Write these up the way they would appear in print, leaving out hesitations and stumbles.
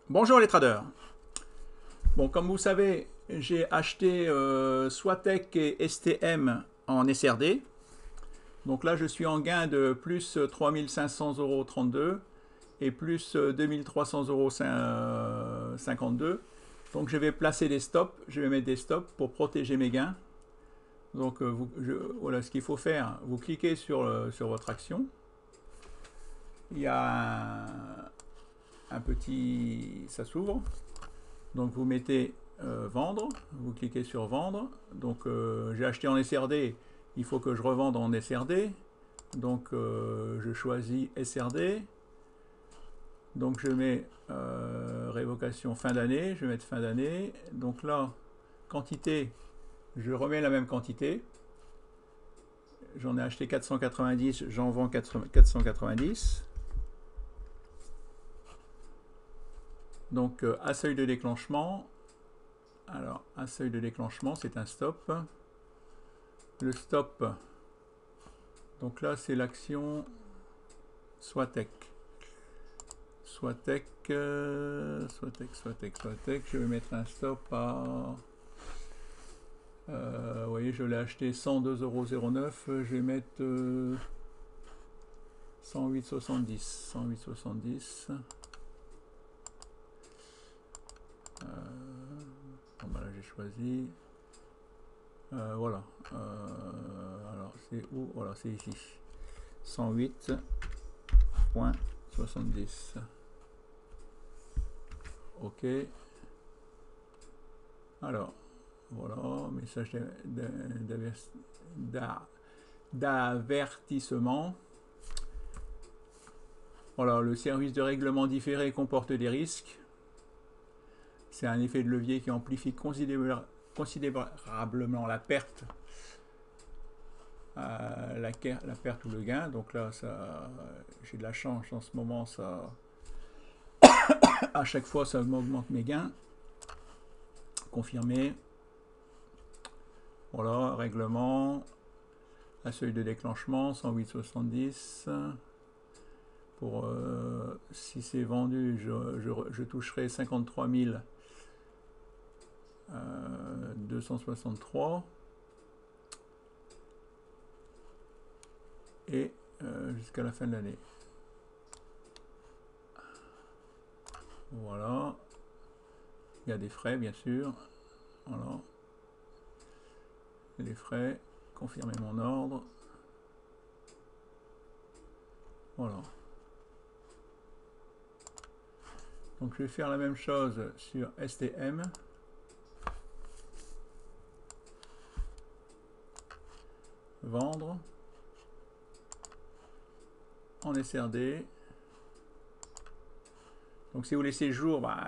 Bonjour les traders. Bon, comme vous savez, j'ai acheté Swatec et STM en SRD. Donc là, je suis en gain de plus 3500,32 € et plus 2300,52 €. Donc je vais placer des stops, je vais mettre des stops pour protéger mes gains. Donc voilà ce qu'il faut faire. Vous cliquez sur votre action. Il y a un petit... ça s'ouvre. Donc vous mettez vendre, vous cliquez sur vendre. Donc j'ai acheté en SRD, il faut que je revende en SRD. Donc je choisis SRD. Donc je mets révocation fin d'année, je vais mettre fin d'année. Donc là, quantité, je remets la même quantité. J'en ai acheté 490, j'en vends 490. Donc à seuil de déclenchement, alors à seuil de déclenchement, c'est un stop. Le stop, donc là c'est l'action Swatec. Swatec, je vais mettre un stop à... vous voyez, je l'ai acheté 102,09 €, je vais mettre 108,70. 108,70. Bon, bah là j'ai choisi. Voilà. Alors c'est où? Voilà, c'est ici. 108,70. OK. Alors, voilà, message d'avertissement. Voilà, le service de règlement différé comporte des risques. C'est un effet de levier qui amplifie considérablement la perte. La perte ou le gain. Donc là, j'ai de la chance en ce moment. Ça, à chaque fois, ça m'augmente mes gains. Confirmer. Voilà, règlement. À seuil de déclenchement, 108,70. Pour si c'est vendu, je toucherai 53 263. Et jusqu'à la fin de l'année. Voilà. Il y a des frais, bien sûr. Voilà. Les frais. Confirmer mon ordre. Voilà. Donc je vais faire la même chose sur STM. Vendre. En SRD. Donc si vous laissez le jour, bah,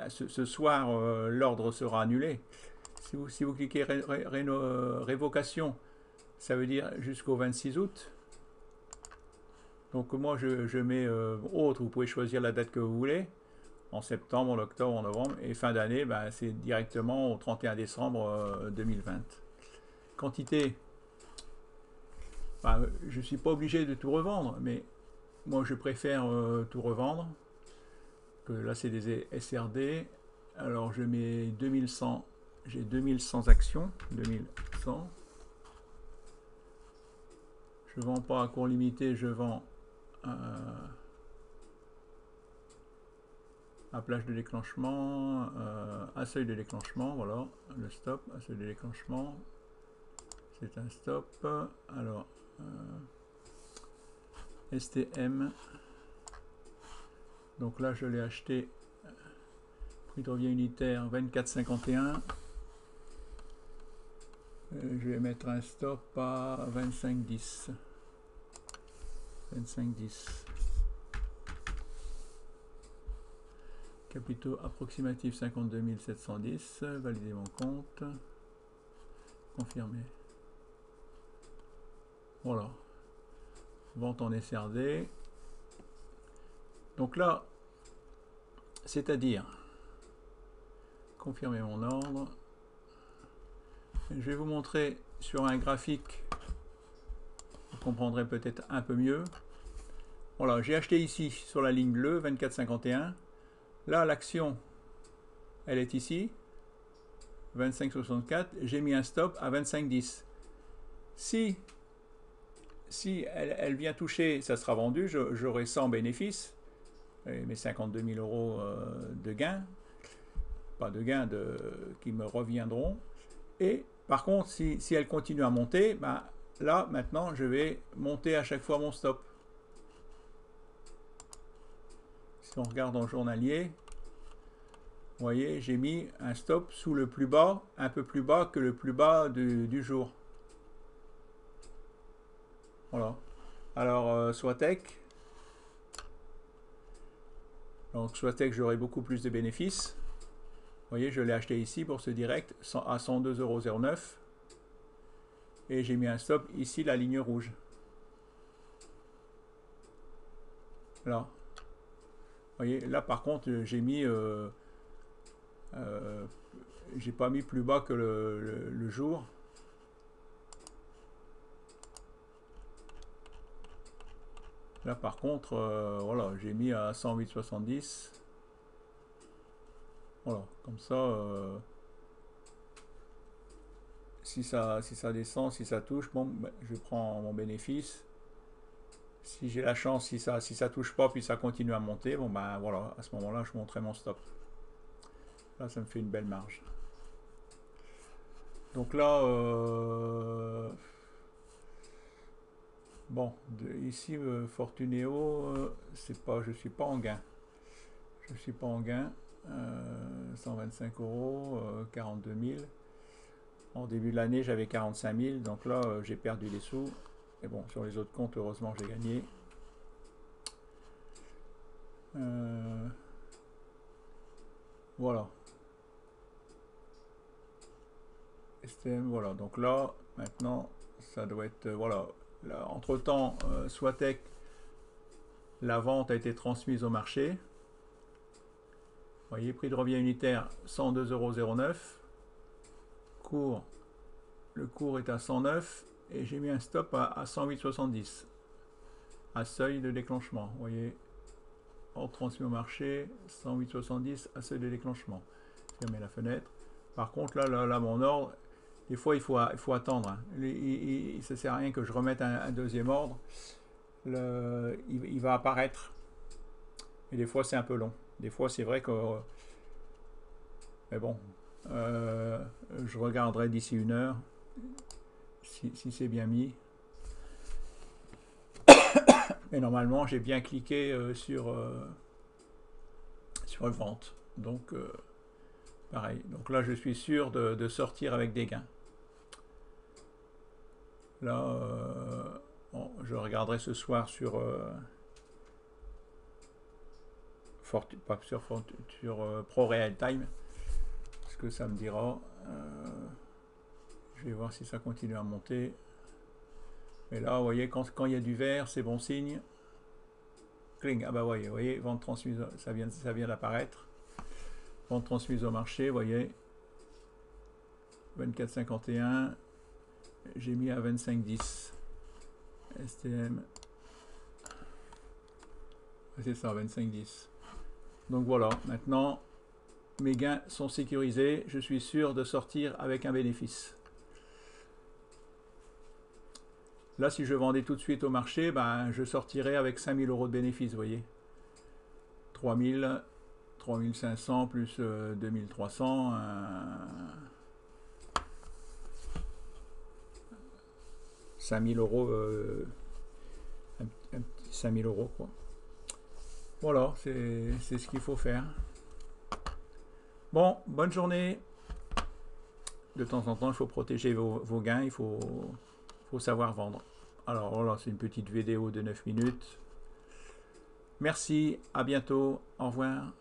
ce soir, l'ordre sera annulé. Si vous cliquez révocation, ça veut dire jusqu'au 26 août. Donc moi je mets autre, vous pouvez choisir la date que vous voulez, en septembre, en octobre, en novembre, et fin d'année, bah, c'est directement au 31 décembre 2020. Quantité, bah, je ne suis pas obligé de tout revendre, mais moi je préfère tout revendre. Là c'est des SRD, alors je mets 2100, j'ai 2100 actions, 2100. Je ne vends pas à cours limité, je vends à plage de déclenchement, à seuil de déclenchement, voilà, le stop, à seuil de déclenchement, c'est un stop. Alors, STM, donc là je l'ai acheté, prix de revient unitaire 24,51. Je vais mettre un stop à 25,10. 25,10. Capitaux approximatifs 52 710. Valider mon compte. Confirmer. Voilà. Vente en SRD. Donc là, c'est-à-dire, confirmer mon ordre. Je vais vous montrer sur un graphique, vous comprendrez peut-être un peu mieux. Voilà, j'ai acheté ici sur la ligne bleue 24,51. Là, l'action, elle est ici, 25,64. J'ai mis un stop à 25,10. Si elle vient toucher, ça sera vendu, j'aurai 100 bénéfices, mes 52 000 euros de gains, pas de gains, qui me reviendront. Et par contre, si elle continue à monter, ben, là, maintenant, je vais monter à chaque fois mon stop. Si on regarde en journalier, vous voyez, j'ai mis un stop sous le plus bas, un peu plus bas que le plus bas du jour. Voilà. Alors, Swatec. Donc, Swatec, j'aurai beaucoup plus de bénéfices. Vous voyez, je l'ai acheté ici pour ce direct à 102,09 €. Et j'ai mis un stop ici, la ligne rouge. Là. Vous voyez, là par contre, j'ai mis... j'ai pas mis plus bas que le jour. Là par contre, voilà, j'ai mis à 108,70. Voilà, comme ça, si ça descend, si ça touche, bon, ben, je prends mon bénéfice. Si j'ai la chance, si ça touche pas, puis ça continue à monter, bon ben voilà, à ce moment-là, je monterai mon stop. Là, ça me fait une belle marge. Donc là, bon, ici, Fortuneo, je suis pas en gain. Je suis pas en gain. 125 €, 42 000. En début de l'année, j'avais 45 000. Donc là, j'ai perdu des sous. Et bon, sur les autres comptes, heureusement, j'ai gagné. Voilà. STM, voilà. Donc là, maintenant, ça doit être... voilà. Là, entre-temps, Swatec, la vente a été transmise au marché. Vous voyez, prix de revient unitaire, 102,09 €. Le cours est à 109 et j'ai mis un stop à 108,70 à seuil de déclenchement. Vous voyez, ordre transmis au marché, 108,70 à seuil de déclenchement. Fermez la fenêtre. Par contre, là mon ordre, des fois il faut attendre. Hein. Ça ne sert à rien que je remette un deuxième ordre. Il va apparaître. Et des fois c'est un peu long. Des fois c'est vrai que... mais bon, je regarderai d'ici 1 heure si c'est bien mis. Et normalement j'ai bien cliqué sur vente. Donc pareil. Donc là je suis sûr de sortir avec des gains. Là bon, je regarderai ce soir sur Pro Real Time, ce que ça me dira. Je vais voir si ça continue à monter. Et là, vous voyez, quand il y a du vert, c'est bon signe. Cling, ah bah vous voyez, vente transmise, ça vient d'apparaître. Vente transmise au marché, vous voyez. 24,51. J'ai mis à 25,10. STM. C'est ça, 25,10. Donc voilà, maintenant, mes gains sont sécurisés. Je suis sûr de sortir avec un bénéfice. Là, si je vendais tout de suite au marché, ben, je sortirais avec 5 000 € de bénéfice, vous voyez. 3 000, 3 500 plus 2 300. 5 000 €, un petit 5 000 € quoi. Voilà, c'est ce qu'il faut faire. Bon, bonne journée. De temps en temps, il faut protéger vos gains, il faut savoir vendre. Alors voilà, c'est une petite vidéo de 9 minutes. Merci, à bientôt, au revoir.